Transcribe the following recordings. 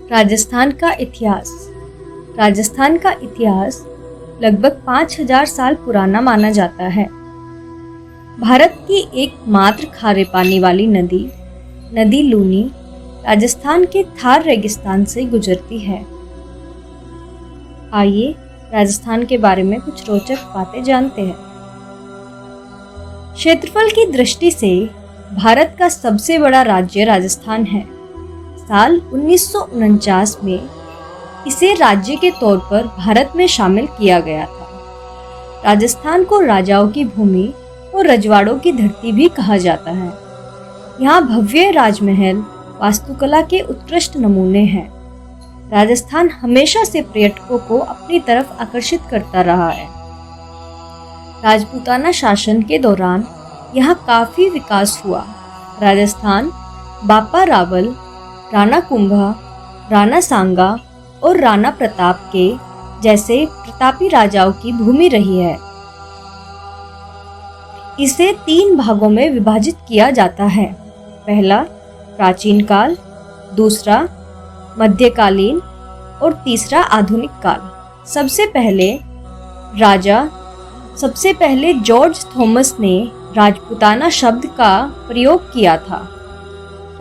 राजस्थान का इतिहास। राजस्थान का इतिहास लगभग 5000 साल पुराना माना जाता है। भारत की एकमात्र खारे पानी वाली नदी लूनी राजस्थान के थार रेगिस्तान से गुजरती है। आइए राजस्थान के बारे में कुछ रोचक बातें जानते हैं। क्षेत्रफल की दृष्टि से भारत का सबसे बड़ा राज्य राजस्थान है। साल 1949 में इसे राज्य के तौर पर भारत में शामिल किया गया था। राजस्थान को राजाओं की भूमि और रजवाड़ों की धरती भी कहा जाता है। यहाँ भव्य राजमहल वास्तुकला के उत्कृष्ट नमूने हैं। राजस्थान हमेशा से पर्यटकों को अपनी तरफ आकर्षित करता रहा है। राजपूताना शासन के दौरान यहाँ काफी विकास हुआ। राजस्थान बापा रावल, राणा कुंभा, राणा सांगा और राणा प्रताप के जैसे प्रतापी राजाओं की भूमि रही है। इसे 3 भागों में विभाजित किया जाता है। पहला प्राचीन काल, दूसरा मध्यकालीन और तीसरा आधुनिक काल। सबसे पहले जॉर्ज थॉमस ने राजपूताना शब्द का प्रयोग किया था।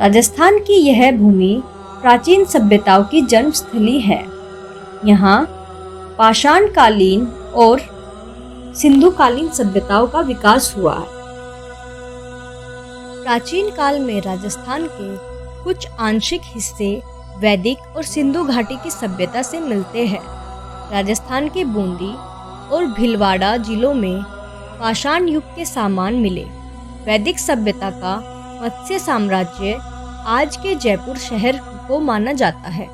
राजस्थान की यह भूमि प्राचीन सभ्यताओं की जन्मस्थली है। यहाँ पाषाणकालीन और सिंधुकालीन सभ्यताओं का विकास हुआ है। प्राचीन काल में राजस्थान के कुछ आंशिक हिस्से वैदिक और सिंधु घाटी की सभ्यता से मिलते हैं। राजस्थान के बूंदी और भीलवाड़ा जिलों में पाषाण युग के सामान मिले। वैदिक सभ्यता का मत्स्य साम्राज्य आज के जयपुर शहर को माना जाता है।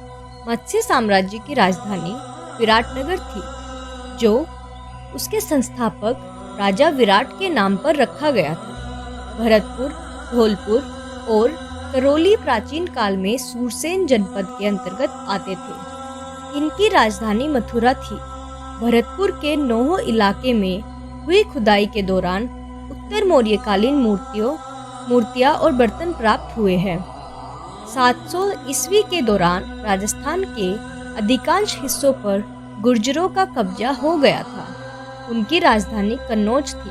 मत्स्य साम्राज्य की राजधानी विराटनगर थी, जो उसके संस्थापक राजा विराट के नाम पर रखा गया था। भरतपुर, धौलपुर और करौली प्राचीन काल में सूरसेन जनपद के अंतर्गत आते थे। इनकी राजधानी मथुरा थी। भरतपुर के नौहो इलाके में हुई खुदाई के दौरान उत्तर मौर्यकालीन मूर्तियां और बर्तन प्राप्त हुए हैं। 700 ईस्वी के दौरान राजस्थान के अधिकांश हिस्सों पर गुर्जरों का कब्जा हो गया था। उनकी राजधानी कन्नौज थी।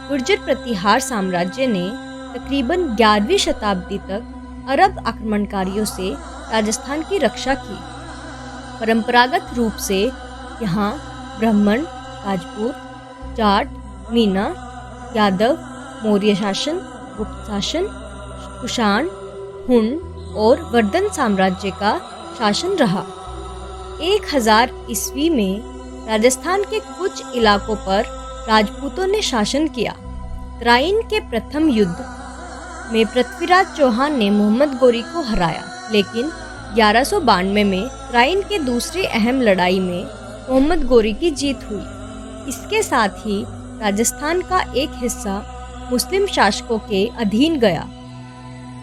गुर्जर प्रतिहार साम्राज्य ने तकरीबन 11वीं शताब्दी तक अरब आक्रमणकारियों से राजस्थान की रक्षा की। परंपरागत रूप से यहाँ ब्राह्मण, राजपूत, जाट, मीना, यादव, मौर्य शासन, गुप्त शासन, कुषाण, हुन और वर्धन साम्राज्य का शासन रहा। 1000 ईस्वी में राजस्थान के कुछ इलाकों पर राजपूतों ने शासन किया। तराइन के प्रथम युद्ध में पृथ्वीराज चौहान ने मोहम्मद गोरी को हराया, लेकिन 1192 में तराइन के दूसरी अहम लड़ाई में मोहम्मद गोरी की जीत हुई। इसके साथ ही राजस्थान का एक हिस्सा मुस्लिम शासकों के अधीन गया।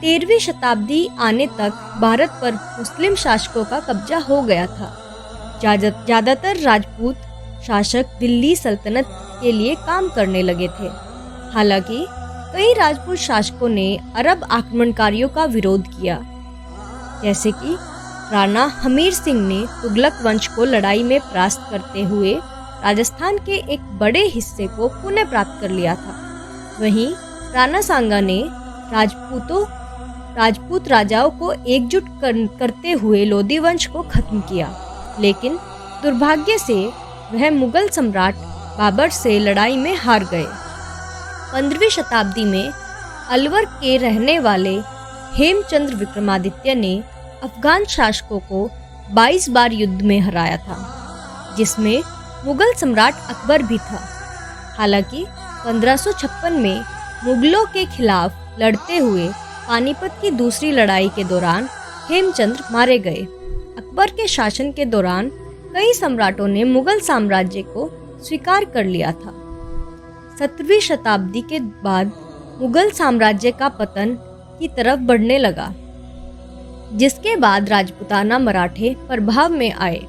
13वीं शताब्दी आने तक भारत पर मुस्लिम शासकों का कब्जा हो गया था। ज़्यादातर राजपूत शासक दिल्ली सल्तनत के लिए काम करने लगे थे। हालांकि कई राजपूत शासकों ने अरब आक्रमणकारियों का विरोध किया, जैसे कि राणा हमीर सिंह ने तुगलक वंश को लड़ाई में परास्त करते हुए राजस्थान के एक बड़े हिस्से को पुनः प्राप्त कर लिया था। वहीं राणा सांगा ने राजपूत राजाओं को एकजुट करते हुए लोधी वंश को खत्म किया, लेकिन दुर्भाग्य से वह मुगल सम्राट बाबर से लड़ाई में हार गए। 15वीं शताब्दी में अलवर के रहने वाले हेमचंद्र विक्रमादित्य ने अफगान शासकों को 22 बार युद्ध में हराया था, जिसमें मुगल सम्राट अकबर भी था। हालांकि 1556 में मुगलों के खिलाफ लड़ते हुए पानीपत की दूसरी लड़ाई के दौरान हेमचंद्र मारे गए। अकबर के शासन के दौरान कई सम्राटों ने मुगल साम्राज्य को स्वीकार कर लिया था। 17वीं शताब्दी के बाद मुगल साम्राज्य का पतन की तरफ बढ़ने लगा, जिसके बाद राजपूताना मराठे प्रभाव में आए।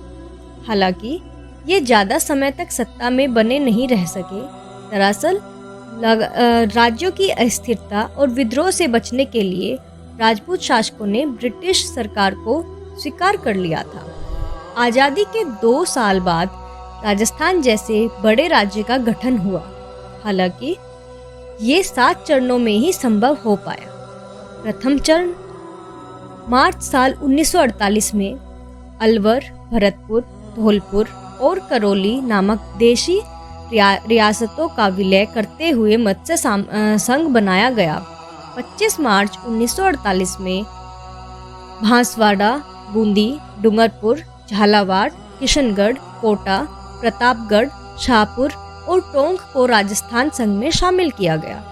हालांकि ये ज़्यादा समय तक सत्ता में बने नहीं रह सके। दरअसल राज्यों की अस्थिरता और विद्रोह से बचने के लिए राजपूत शासकों ने ब्रिटिश सरकार को स्वीकार कर लिया था। आज़ादी के 2 साल बाद राजस्थान जैसे बड़े राज्य का गठन हुआ। हालांकि ये 7 चरणों में ही संभव हो पाया। प्रथम चरण मार्च साल 1948 में अलवर, भरतपुर, धौलपुर और करौली नामक देशी रियासतों का विलय करते हुए मत्स्य संघ बनाया गया। 25 मार्च 1948 में बांसवाड़ा, बूंदी, डूंगरपुर, झालावाड़, किशनगढ़, कोटा, प्रतापगढ़, शाहपुर और टोंक को राजस्थान संघ में शामिल किया गया।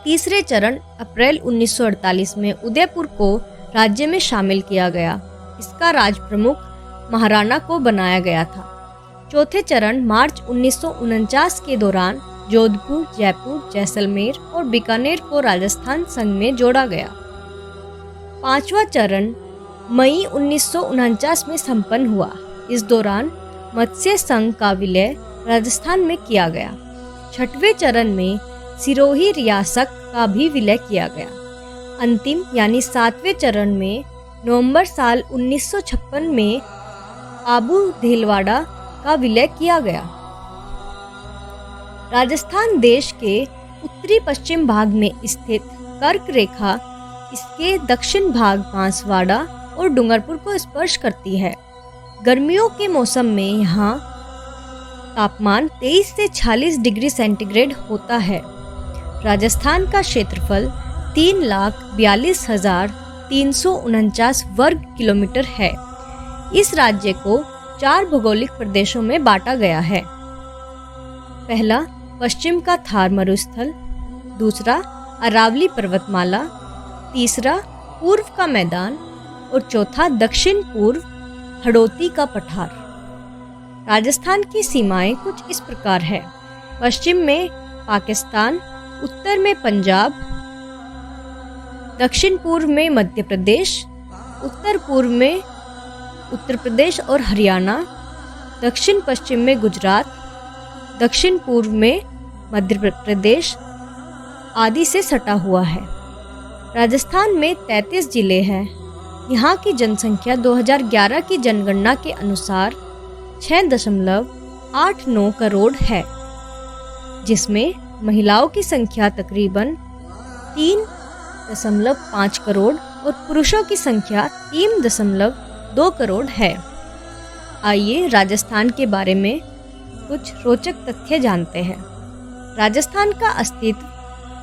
तीसरे चरण अप्रैल 1948 में उदयपुर को राज्य में शामिल किया गया। इसका राज प्रमुख महाराणा को बनाया गया था। चौथे चरण मार्च 1949 के दौरान जोधपुर, जयपुर, जैसलमेर और बीकानेर को राजस्थान संघ में जोड़ा गया। पांचवा चरण मई 1949 में संपन्न हुआ। इस दौरान मत्स्य संघ का विलय राजस्थान में किया गया। छठवें चरण में सिरोही रियासत का भी विलय किया गया। अंतिम यानी 7वें चरण में नवंबर साल 1956 में आबू भीलवाड़ा का विलय किया गया। राजस्थान देश के उत्तरी पश्चिम भाग में स्थित कर्क रेखा इसके दक्षिण भाग बांसवाड़ा और डूंगरपुर को स्पर्श करती है। गर्मियों के मौसम में यहाँ तापमान 23 से 46 डिग्री सेंटीग्रेड होता है। राजस्थान का क्षेत्रफल 3,42,349 वर्ग किलोमीटर है। इस राज्य को 4 भौगोलिक प्रदेशों में बांटा गया है। पहला पश्चिम का थार मरुस्थल, दूसरा अरावली पर्वतमाला, तीसरा पूर्व का मैदान और चौथा दक्षिण पूर्व हड़ौती का पठार। राजस्थान की सीमाएं कुछ इस प्रकार है। पश्चिम में पाकिस्तान, उत्तर में पंजाब, दक्षिण पूर्व में मध्य प्रदेश, उत्तर पूर्व में उत्तर प्रदेश और हरियाणा, दक्षिण पश्चिम में गुजरात, दक्षिण पूर्व में मध्य प्रदेश आदि से सटा हुआ है। राजस्थान में 33 जिले हैं। यहाँ की जनसंख्या 2011 की जनगणना के अनुसार 6.89 करोड़ है, जिसमें महिलाओं की संख्या तकरीबन 3.5 करोड़ और पुरुषों की संख्या 3.2 करोड़ है। आइए राजस्थान के बारे में कुछ रोचक तथ्य जानते हैं। राजस्थान का अस्तित्व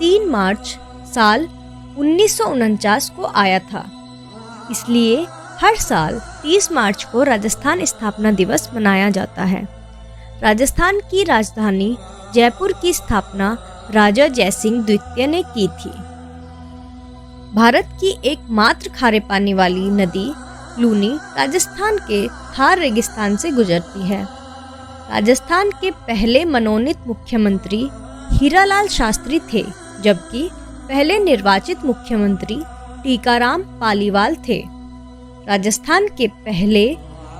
3 मार्च साल 1949 को आया था। इसलिए हर साल 30 मार्च को राजस्थान स्थापना दिवस मनाया जाता है। राजस्थान की राजधानी जयपुर की स्थापना राजा जयसिंह द्वितीय ने की थी। भारत की एकमात्र खारे पानी वाली नदी लूनी राजस्थान के थार रेगिस्तान से गुजरती है। राजस्थान के पहले मनोनीत मुख्यमंत्री हीरालाल शास्त्री थे, जबकि पहले निर्वाचित मुख्यमंत्री टीकाराम पालीवाल थे। राजस्थान के पहले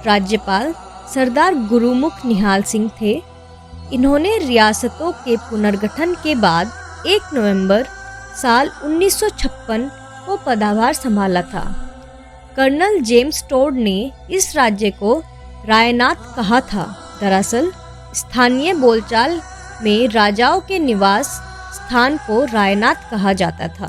राज्यपाल सरदार गुरुमुख निहाल सिंह थे। इन्होंने रियासतों के पुनर्गठन के बाद 1 नवंबर साल 1956 को पदभार संभाला था। कर्नल जेम्स टोड ने इस राज्य को रायनाथ कहा था। दरअसल स्थानीय बोलचाल में राजाओं के निवास स्थान को रायनाथ कहा जाता था।